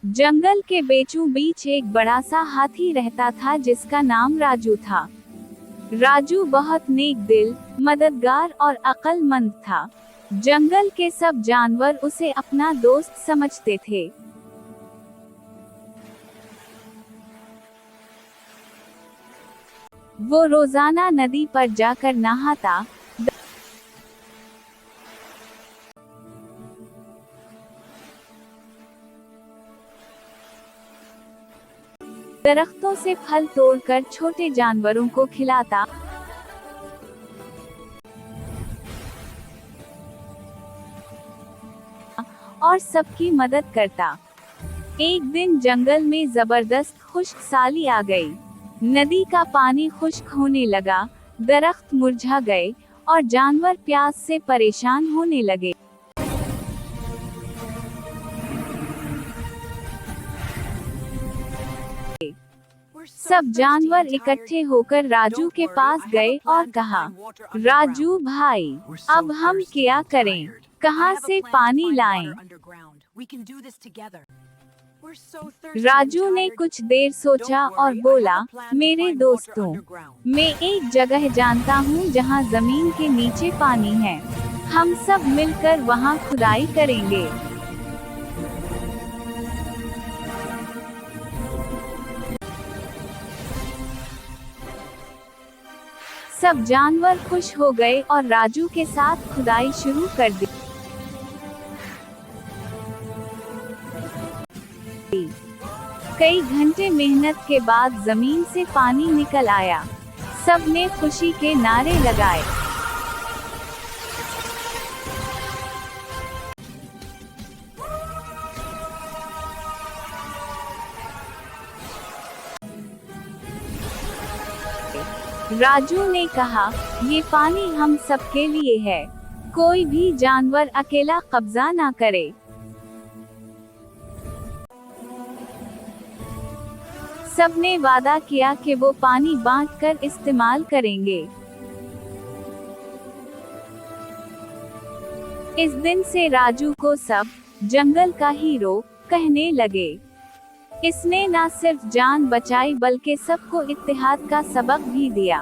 जंगल के बीचों बीच एक बड़ा सा हाथी रहता था जिसका नाम राजू था। राजू बहुत नेक दिल, मददगार और अक्लमंद था। जंगल के सब जानवर उसे अपना दोस्त समझते थे। वो रोजाना नदी पर जाकर नहाता, दरख्तों से फल तोड़कर छोटे जानवरों को खिलाता और सबकी मदद करता। एक दिन जंगल में जबरदस्त खुश्क साली आ गई। नदी का पानी खुश्क होने लगा, दरख्त मुरझा गए और जानवर प्यास से परेशान होने लगे। सब जानवर इकट्ठे होकर राजू के पास गए और कहा, राजू भाई, अब हम क्या करें? कहां से पानी लाएं? राजू ने कुछ देर सोचा और बोला, मेरे दोस्तों, मैं एक जगह जानता हूँ जहाँ जमीन के नीचे पानी है। हम सब मिलकर वहाँ खुदाई करेंगे। सब जानवर खुश हो गए और राजू के साथ खुदाई शुरू कर दी। कई घंटे मेहनत के बाद जमीन से पानी निकल आया। सब ने खुशी के नारे लगाए। राजू ने कहा, ये पानी हम सबके लिए है, कोई भी जानवर अकेला कब्जा ना करे। सबने वादा किया कि वो पानी बांटकर इस्तेमाल करेंगे। इस दिन से राजू को सब जंगल का हीरो कहने लगे। इसने न सिर्फ जान बचाई बल्कि सबको इत्तेहाद का सबक भी दिया।